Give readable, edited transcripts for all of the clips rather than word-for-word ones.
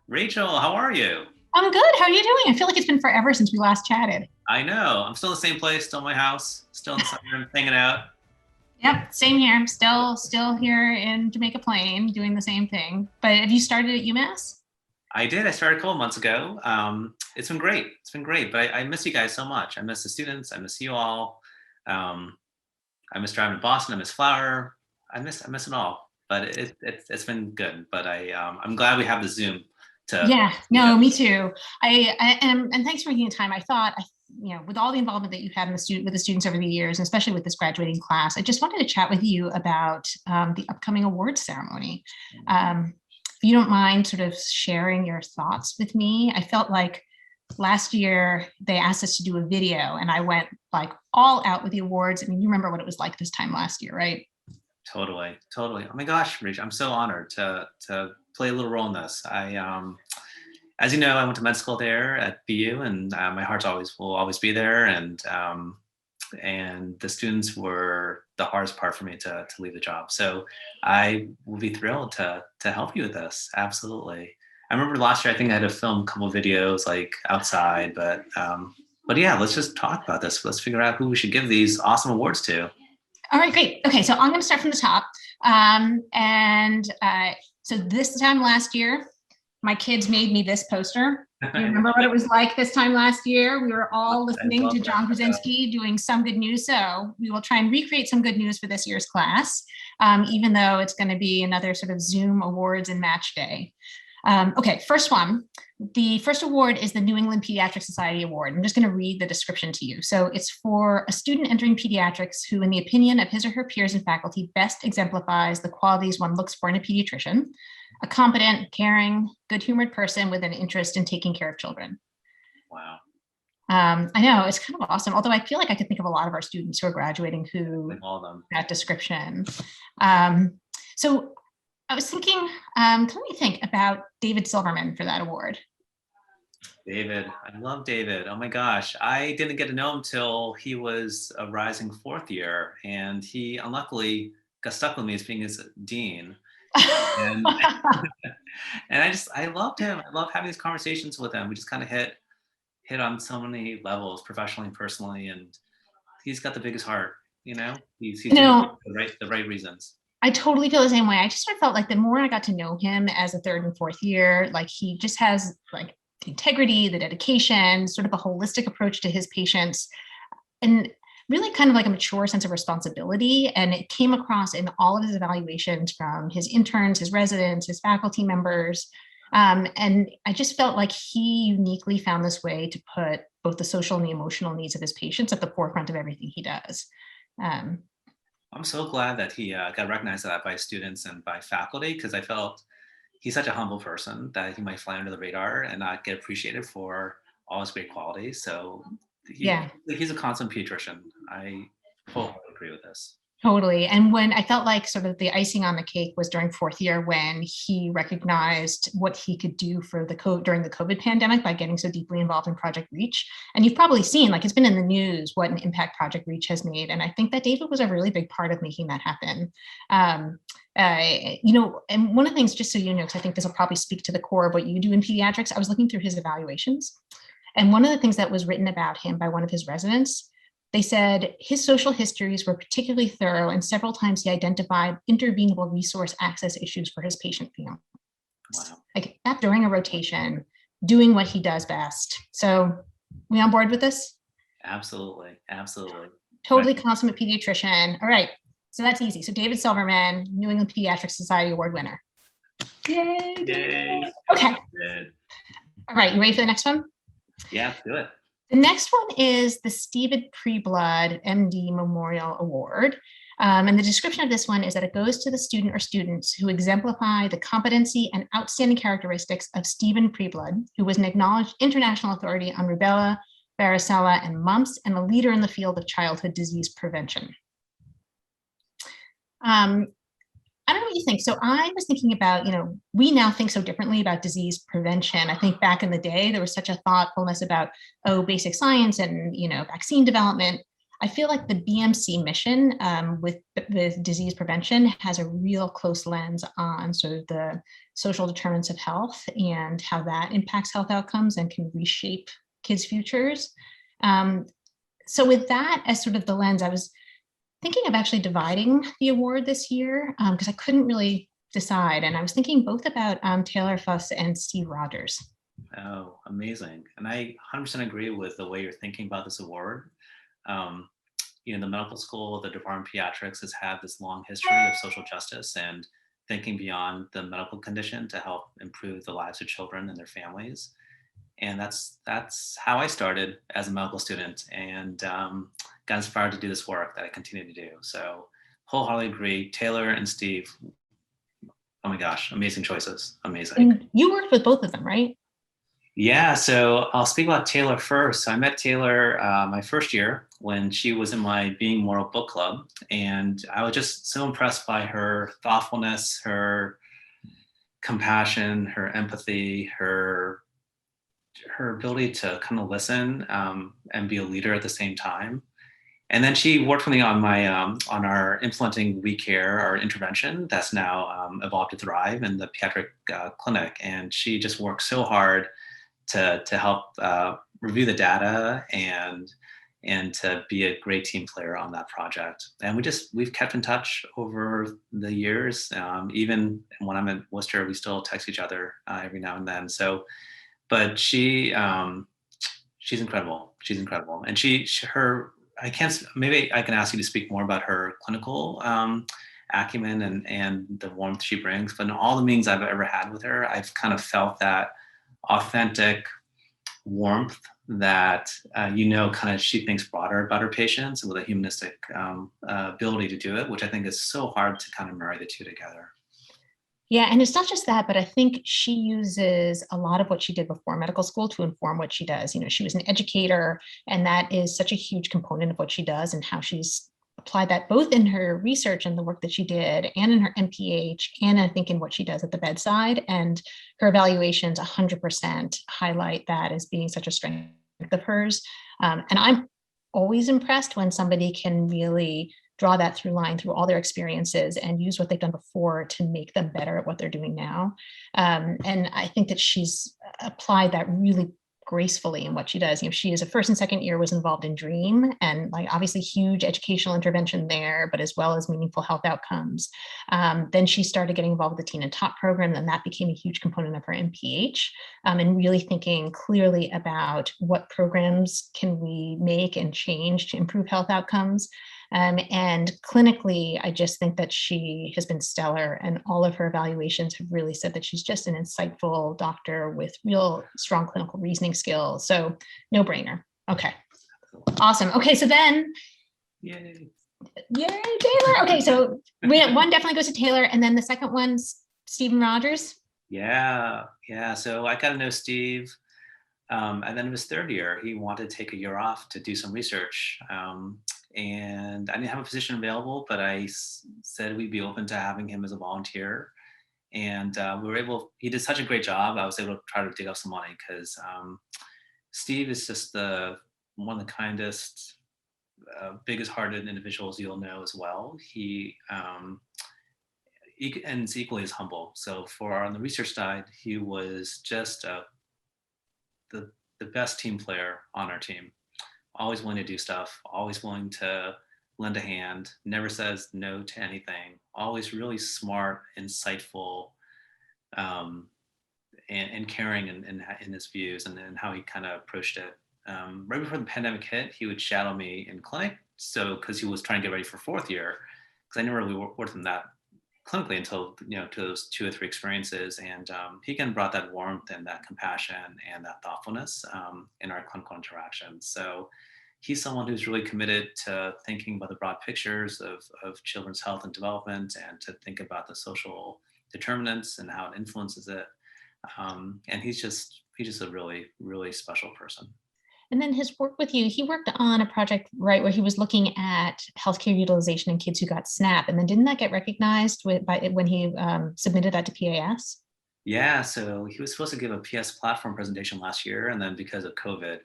Rachel, how are you? I'm good. How are you doing? I feel like it's been forever since we last chatted. I know. I'm still in the same place, still in my house, still in the summer, hanging out. Yep, same here. I'm still here in Jamaica Plain doing the same thing. But have you started at UMass? I did. I started a couple months ago. It's been great. It's been great. But I miss you guys so much. I miss the students. I miss you all. Um, I miss driving to Boston. I miss Flower. I miss it all. But it's been good. But I'm glad we have the Zoom to Yeah, meet up. no, me too. And thanks for making the time. I thought, with all the involvement that you've had in with the students over the years, and especially with this graduating class, I just wanted to chat with you about the upcoming awards ceremony. If you don't mind sort of sharing your thoughts with me, I felt like last year they asked us to do a video and I went like all out with the awards. I mean, you remember what it was like this time last year, right? Totally, totally. Oh my gosh, Rach, I'm so honored to play a little role in this. As you know, I went to med school there at BU, and my heart's always will always be there. And the students were the hardest part for me to leave the job. So I will be thrilled to help you with this. Absolutely. I remember last year I think I had to film a couple videos like outside, but yeah, let's just talk about this. Let's figure out who we should give these awesome awards to. All right, great. Okay, so I'm going to start from the top. And so this time last year, my kids made me this poster. You remember what it was like this time last year? We were all listening to John Krasinski doing some good news. So we will try and recreate some good news for this year's class, even though it's going to be another sort of Zoom awards and match day. Okay, first one. The first award is the New England Pediatric Society Award. I'm just going to read the description to you. So it's for a student entering pediatrics who, in the opinion of his or her peers and faculty, best exemplifies the qualities one looks for in a pediatrician: a competent, caring, good-humored person with an interest in taking care of children. Wow. I know, it's kind of awesome. Although I feel like I could think of a lot of our students who are graduating who All of them. that description. So I was thinking, let me think about David Silverman for that award. David, I love David. Oh my gosh, I didn't get to know him till he was a rising fourth year, and he unluckily got stuck with me as being his dean. And and I loved him. I love having these conversations with him. We just kind of hit on so many levels, professionally and personally, and he's got the biggest heart. He's doing the right reasons. I totally feel the same way. I just sort of felt like the more I got to know him as a third and fourth year, like he just has like the integrity, the dedication, sort of a holistic approach to his patients, and really kind of like a mature sense of responsibility. And it came across in all of his evaluations from his interns, his residents, his faculty members. And I just felt like he uniquely found this way to put both the social and the emotional needs of his patients at the forefront of everything he does. I'm so glad that he got recognized that by students and by faculty, because I felt he's such a humble person that he might fly under the radar and not get appreciated for all his great qualities. So he's a constant pediatrician. I fully agree with this. Totally. And when I felt like sort of the icing on the cake was during fourth year, when he recognized what he could do for during the COVID pandemic by getting so deeply involved in Project Reach. And you've probably seen, like, it's been in the news what an impact Project Reach has made. And I think that David was a really big part of making that happen. And one of the things, just so you know, because I think this will probably speak to the core of what you do in pediatrics, I was looking through his evaluations. And one of the things that was written about him by one of his residents, they said his social histories were particularly thorough, and several times he identified intervenable resource access issues for his patient families. Wow. Like that during a rotation, doing what he does best. So we on board with this? Absolutely. Absolutely. Totally consummate pediatrician. All right. So that's easy. So David Silverman, New England Pediatric Society Award winner. Yay. Yay. Okay. All right. You ready for the next one? Yeah, do it. The next one is the Stephen Preblood MD Memorial Award. And the description of this one is that it goes to the student or students who exemplify the competency and outstanding characteristics of Stephen Preblood, who was an acknowledged international authority on rubella, varicella, and mumps, and a leader in the field of childhood disease prevention. I don't know what you think. So I was thinking about, we now think so differently about disease prevention. I think back in the day, there was such a thoughtfulness about, basic science and, vaccine development. I feel like the BMC mission with disease prevention has a real close lens on sort of the social determinants of health and how that impacts health outcomes and can reshape kids' futures. So with that as sort of the lens, I was thinking of actually dividing the award this year because I couldn't really decide. And I was thinking both about Taylor Fuss and Steve Rogers. Oh, amazing. And I 100% agree with the way you're thinking about this award. Um, the medical school, the Department of Pediatrics has had this long history of social justice and thinking beyond the medical condition to help improve the lives of children and their families. And that's how I started as a medical student and got inspired to do this work that I continue to do. So wholeheartedly agree. Taylor and Steve, oh my gosh, amazing choices. Amazing. And you worked with both of them, right? Yeah, so I'll speak about Taylor first. So I met Taylor my first year when she was in my Being Moral book club. And I was just so impressed by her thoughtfulness, her compassion, her empathy, her ability to kind of listen and be a leader at the same time. And then she worked with me on my on our implementing We Care, our intervention that's now evolved to thrive in the pediatric clinic. And she just worked so hard to help review the data and to be a great team player on that project. And we've kept in touch over the years. Even when I'm in Worcester, we still text each other every now and then. So, but she's incredible. She's incredible, and I can't. Maybe I can ask you to speak more about her clinical acumen and the warmth she brings. But in all the meetings I've ever had with her, I've kind of felt that authentic warmth that kind of she thinks broader about her patients with a humanistic ability to do it, which I think is so hard to kind of marry the two together. Yeah, and it's not just that, but I think she uses a lot of what she did before medical school to inform what she does. She was an educator, and that is such a huge component of what she does and how she's applied that both in her research and the work that she did and in her MPH, and I think in what she does at the bedside. And her evaluations 100% highlight that as being such a strength of hers. And I'm always impressed when somebody can really draw that through line through all their experiences and use what they've done before to make them better at what they're doing now. And I think that she's applied that really gracefully in what she does. She is a first and second year was involved in DREAM, and obviously huge educational intervention there, but as well as meaningful health outcomes. Then she started getting involved with the Teen and Top program, and that became a huge component of her MPH, and really thinking clearly about what programs can we make and change to improve health outcomes. And clinically, I just think that she has been stellar, and all of her evaluations have really said that she's just an insightful doctor with real strong clinical reasoning skills. So no brainer. Okay. Awesome. Okay. So then, yay, Taylor. Okay. So one definitely goes to Taylor, and then the second one's Stephen Rogers. Yeah. So I got to know Steve. And then in his third year, he wanted to take a year off to do some research. And I didn't have a position available, but I said we'd be open to having him as a volunteer. And he did such a great job. I was able to try to dig up some money because Steve is just one of the kindest, biggest hearted individuals you'll know as well. And is equally as humble. So on the research side, he was just the best team player on our team. Always willing to do stuff, always willing to lend a hand, never says no to anything, always really smart, insightful, and caring in his views and how he kind of approached it. Right before the pandemic hit, he would shadow me in clinic. So, because he was trying to get ready for fourth year, because I never really worked with him that clinically until to those 2 or 3 experiences, and he again brought that warmth and that compassion and that thoughtfulness in our clinical interactions. So he's someone who's really committed to thinking about the broad pictures of children's health and development, and to think about the social determinants and how it influences it. And he's just a really, really special person. And then his work with you, he worked on a project, right, where he was looking at healthcare utilization in kids who got SNAP. And then didn't that get recognized when he submitted that to PAS? Yeah, so he was supposed to give a PS platform presentation last year. And then because of COVID,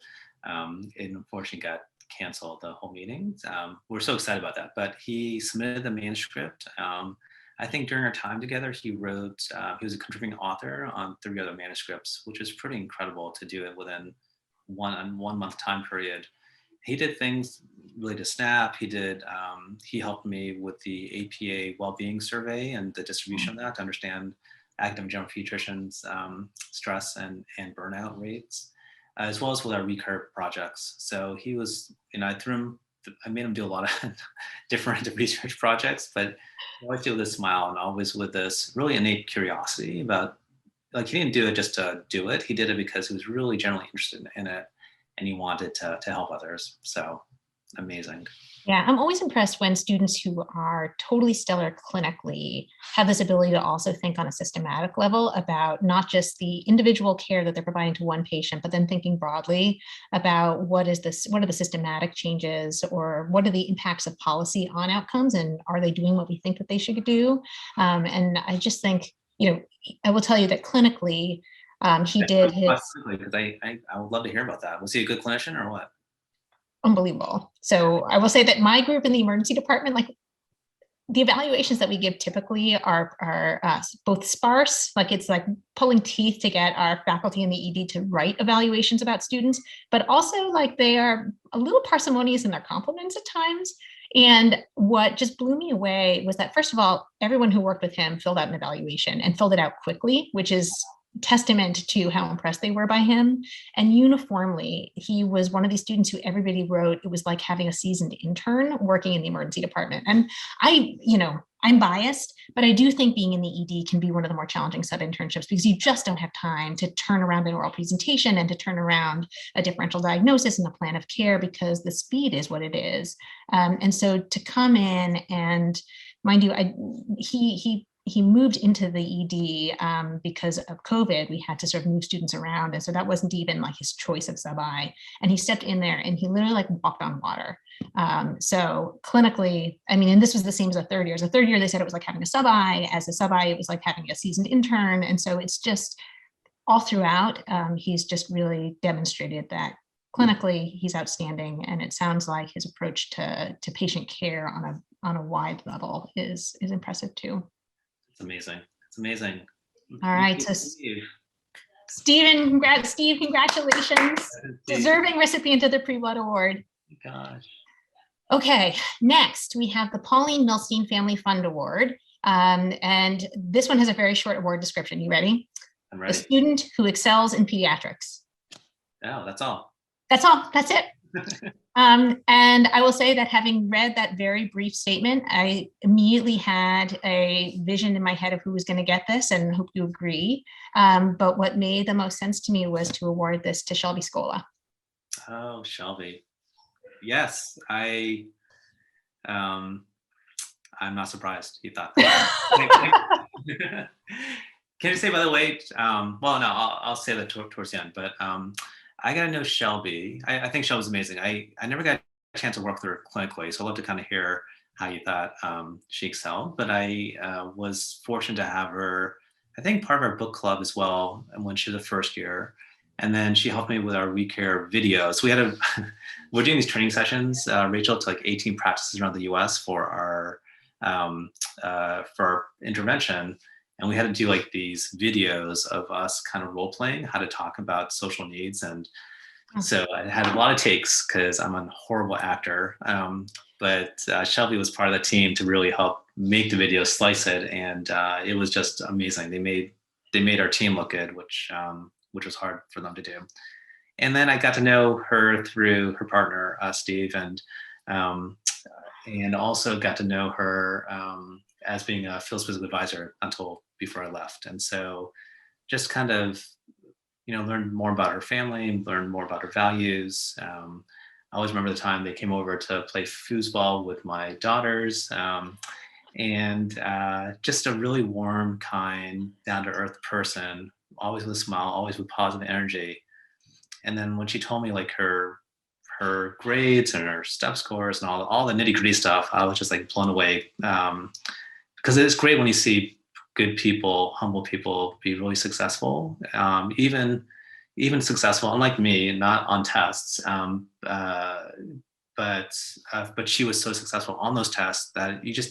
it unfortunately got cancel the whole meeting. We're so excited about that, but he submitted the manuscript. I think during our time together, he wrote, he was a contributing author on 3 other manuscripts, which is pretty incredible to do it within 1 month time period. He did things related to SNAP. He helped me with the APA well-being survey and the distribution of that to understand academic general pediatricians' stress and burnout rates, as well as with our recur projects. So he was, I made him do a lot of different research projects, but he always did with a smile and always with this really innate curiosity about, like, he didn't do it just to do it. He did it because he was really generally interested in it and he wanted to help others. So amazing. Yeah, I'm always impressed when students who are totally stellar clinically have this ability to also think on a systematic level about not just the individual care that they're providing to one patient, but then thinking broadly about what are the systematic changes, or what are the impacts of policy on outcomes, and are they doing what we think that they should do? And I just think, I will tell you that clinically, he did his Because I would love to hear about that. Was he a good clinician or what? unbelievable. So I will say that my group in the emergency department, like, the evaluations that we give typically are both sparse, like it's like pulling teeth to get our faculty in the ED to write evaluations about students, but also like they are a little parsimonious in their compliments at times. And what just blew me away was that, first of all, everyone who worked with him filled out an evaluation and filled it out quickly, which is testament to how impressed they were by him. And uniformly, he was one of these students who everybody wrote it was like having a seasoned intern working in the emergency department. And I'm biased, but I do think being in the ED can be one of the more challenging sub-internships, because you just don't have time to turn around an oral presentation and to turn around a differential diagnosis and a plan of care, because the speed is what it is. And so to come in, and mind you, he moved into the ED because of COVID. We had to sort of move students around. And so that wasn't even like his choice of sub-I. And he stepped in there and he literally like walked on water. So clinically, I mean, and this was the same as a third year. As a third year, they said it was like having a sub-I. As a sub-I, it was like having a seasoned intern. And so it's just all throughout, he's just really demonstrated that clinically he's outstanding. And it sounds like his approach to patient care on a wide level is impressive too. It's amazing. It's amazing. All right. So Steve, congratulations. Deserving recipient of the Pre-Blood Award. Gosh. Okay, next we have the Pauline Milstein Family Fund Award. And this one has a very short award description. You ready? I'm ready. The student who excels in pediatrics. Oh, that's all. That's all. That's it. And I will say that having read that very brief statement, I immediately had a vision in my head of who was going to get this, and hope you agree. But what made the most sense to me was to award this to Shelby Scola. Oh, Shelby. Yes, I'm not surprised you thought that. Can you say, by the way, well, no, I'll say that towards the end, but I got to know Shelby. I think Shelby's amazing. I never got a chance to work with her clinically, so I'd love to kind of hear how you thought she excelled. But I was fortunate to have her, I think, part of our book club as well, when she was a first year. And then she helped me with our WeCare video. So we're doing these training sessions, Rachel, to like 18 practices around the US for our intervention. And we had to do like these videos of us kind of role playing how to talk about social needs. And so I had a lot of takes because I'm a horrible actor. But Shelby was part of the team to really help make the video, slice it. And it was just amazing. They made our team look good, which was hard for them to do. And then I got to know her through her partner, Steve, and also got to know her as being a field specific advisor until before I left. And so just kind of, learned more about her family, learned more about her values. I always remember the time they came over to play foosball with my daughters, and just a really warm, kind, down-to-earth person, always with a smile, always with positive energy. And then when she told me like her grades and her step scores and all the nitty-gritty stuff, I was just like blown away. Because it's great when you see good people, humble people be really successful, even successful, unlike me, not on tests, but she was so successful on those tests that it's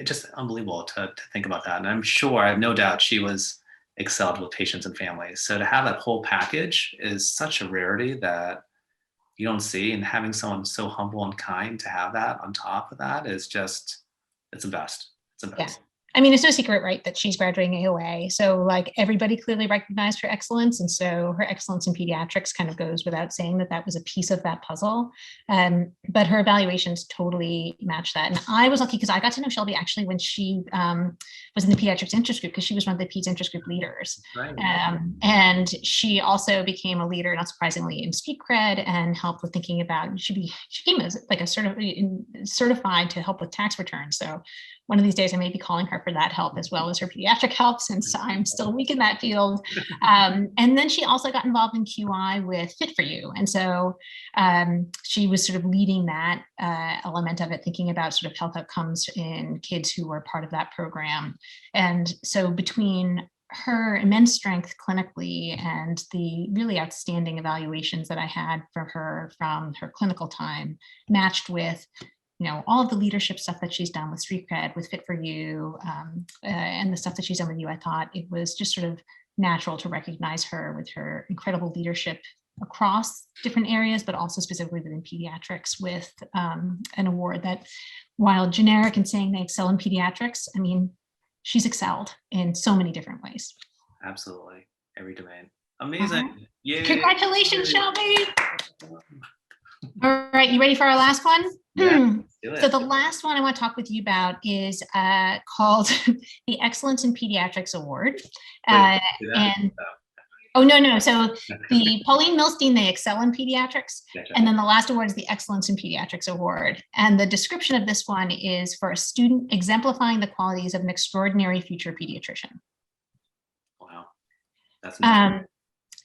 just unbelievable to think about that. And I'm sure, I have no doubt, she was excelled with patients and families. So to have that whole package is such a rarity that you don't see, and having someone so humble and kind to have that on top of that is just, it's the best. It's the Yeah. best. I mean, it's no secret, right, that she's graduating AOA. So like everybody clearly recognized her excellence. And so her excellence in pediatrics kind of goes without saying that that was a piece of that puzzle. But her evaluations totally match that. And I was lucky because I got to know Shelby actually when she was in the pediatrics interest group, because she was one of the peds interest group leaders. Right. And she also became a leader, not surprisingly, in street cred, and helped with thinking about, she came as like a sort of certified to help with tax returns. So one of these days I may be calling her for that help as well as her pediatric help, since I'm still weak in that field. And then she also got involved in QI with Fit for You. And so she was sort of leading that element of it, thinking about sort of health outcomes in kids who were part of that program. And so between her immense strength clinically and the really outstanding evaluations that I had for her from her clinical time, matched with all of the leadership stuff that she's done with Street Cred, with Fit for You, and the stuff that she's done with you, I thought it was just sort of natural to recognize her with her incredible leadership across different areas, but also specifically within pediatrics with an award that, while generic and saying they excel in pediatrics, I mean, she's excelled in so many different ways. Absolutely. Every domain. Amazing. Yay. Congratulations, Shelby. All right, you ready for our last one? Yeah, so the last one I want to talk with you about is called the Excellence in Pediatrics Award. Oh, no. So the Pauline Milstein, they excel in pediatrics. And then the last award is the Excellence in Pediatrics Award. And the description of this one is for a student exemplifying the qualities of an extraordinary future pediatrician. Wow. That's amazing.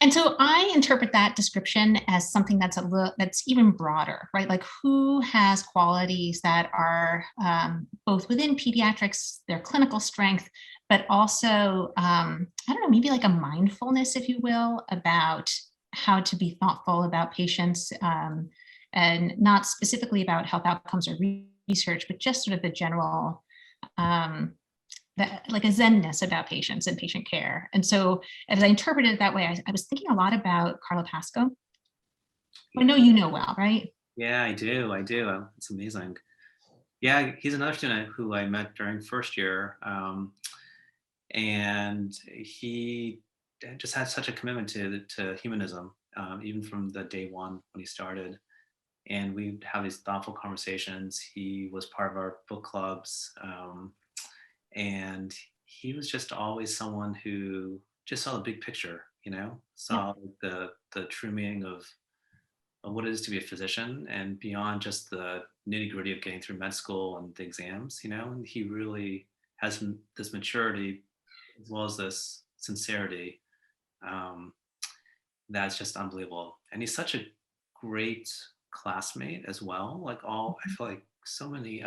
And so I interpret that description as something that's that's even broader, right? Like who has qualities that are both within pediatrics, their clinical strength, but also, I don't know, maybe like a mindfulness, if you will, about how to be thoughtful about patients, and not specifically about health outcomes or research, but just sort of the general, like a zenness about patients and patient care. And so as I interpreted it that way, I was thinking a lot about Carlo Pasco. I know you know well, right? Yeah, I do. It's amazing. Yeah, he's another student who I met during first year. And he just had such a commitment to humanism, even from the day one when he started. And we'd have these thoughtful conversations. He was part of our book clubs. And he was just always someone who just saw the big picture, saw the true meaning of what it is to be a physician, and beyond just the nitty gritty of getting through med school and the exams, and he really has this maturity as well as this sincerity that's just unbelievable. And he's such a great classmate as well. I feel like so many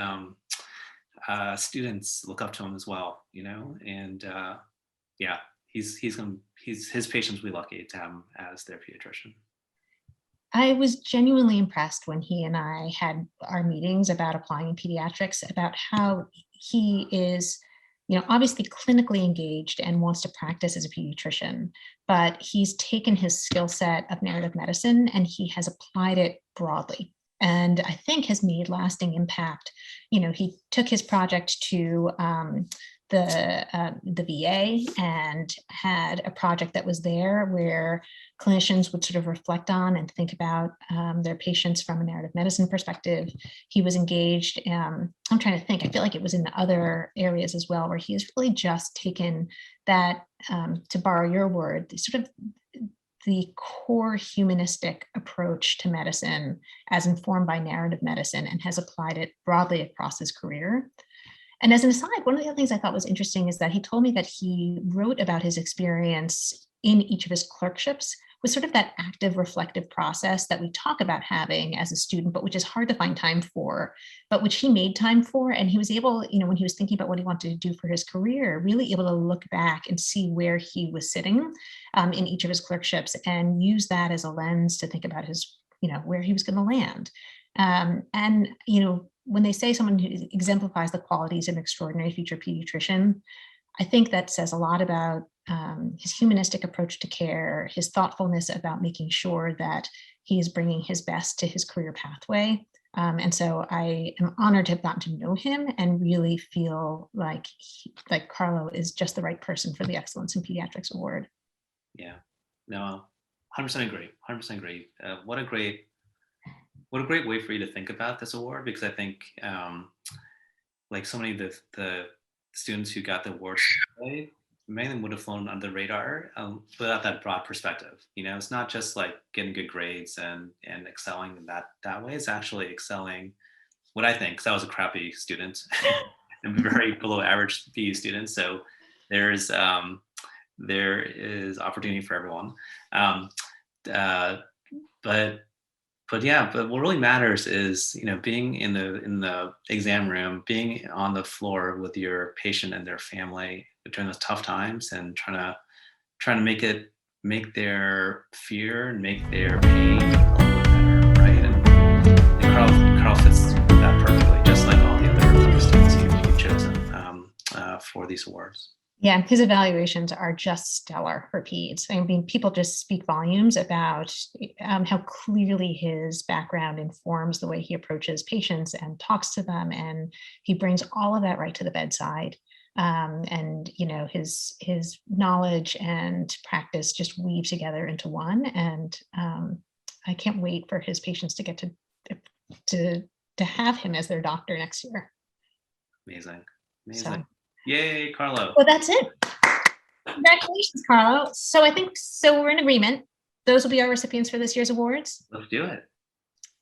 students look up to him as well, and yeah, his patients will be lucky to have him as their pediatrician. I was genuinely impressed when he and I had our meetings about applying in pediatrics, about how he is, obviously clinically engaged and wants to practice as a pediatrician, but he's taken his skill set of narrative medicine and he has applied it broadly, and I think has made lasting impact. He took his project to the VA and had a project that was there where clinicians would sort of reflect on and think about their patients from a narrative medicine perspective. He was engaged. I'm trying to think. I feel like it was in the other areas as well, where he has really just taken that, to borrow your word, sort of the core humanistic approach to medicine as informed by narrative medicine, and has applied it broadly across his career. And as an aside, one of the other things I thought was interesting is that he told me that he wrote about his experience in each of his clerkships with sort of that active reflective process that we talk about having as a student, but which is hard to find time for, but which he made time for. And he was able, when he was thinking about what he wanted to do for his career, really able to look back and see where he was sitting in each of his clerkships and use that as a lens to think about his where he was going to land. And when they say someone who exemplifies the qualities of an extraordinary future pediatrician, I think that says a lot about his humanistic approach to care, his thoughtfulness about making sure that he is bringing his best to his career pathway. And so I am honored to have gotten to know him and really feel like Carlo is just the right person for the Excellence in Pediatrics Award. Yeah, no, 100% agree. 100% agree. What a great way for you to think about this award, because I think like so many of the students who got the awards today, many of them would have flown under the radar without that broad perspective. It's not just like getting good grades and excelling in that way. It's actually excelling, what I think, because I was a crappy student and very below average PE student. So there is opportunity for everyone. But what really matters is, being in the exam room, being on the floor with your patient and their family during those tough times, and trying to make their fear and make their pain a little bit better, right? And Carl fits that perfectly, just like all the other students you've chosen for these awards. Yeah, his evaluations are just stellar for peds. I mean, people just speak volumes about how clearly his background informs the way he approaches patients and talks to them, and he brings all of that right to the bedside. And his knowledge and practice just weave together into one. And I can't wait for his patients to get to have him as their doctor next year. Amazing. So. Yay, Carlo. Well, that's it. Congratulations, Carlo. So I think we're in agreement. Those will be our recipients for this year's awards. Let's do it.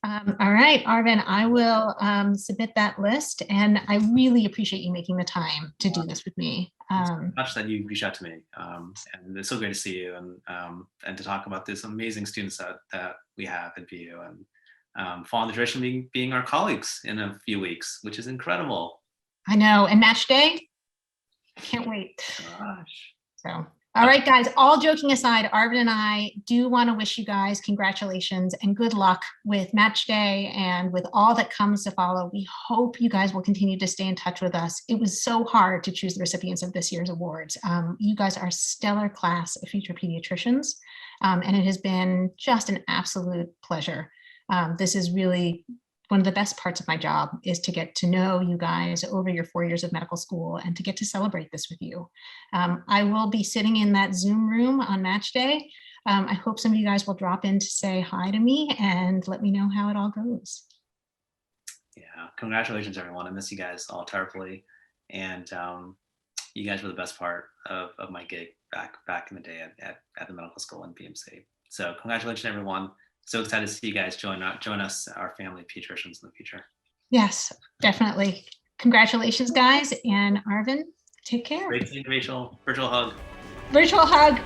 All right, Arvin, I will submit that list, and I really appreciate you making the time to do this with me. Much that you reached out to me, and it's so great to see you and to talk about this amazing students that we have at BU, and following the tradition being our colleagues in a few weeks, which is incredible. I know, and match day. I can't wait. Gosh. So, all right, guys, all joking aside, Arvin and I do want to wish you guys congratulations and good luck with match day and with all that comes to follow. We hope you guys will continue to stay in touch with us. It was so hard to choose the recipients of this year's awards. You guys are a stellar class of future pediatricians, and it has been just an absolute pleasure. This is really one of the best parts of my job, is to get to know you guys over your 4 years of medical school and to get to celebrate this with you. I will be sitting in that Zoom room on match day. I hope some of you guys will drop in to say hi to me and let me know how it all goes. Yeah, congratulations, everyone. I miss you guys all terribly. And you guys were the best part of my gig back in the day at the medical school in BMC. So congratulations, everyone. So excited to see you guys join us, our family of pediatricians in the future. Yes, definitely. Congratulations, guys. And Arvin, take care. Great seeing you, Rachel. Virtual hug. Virtual hug.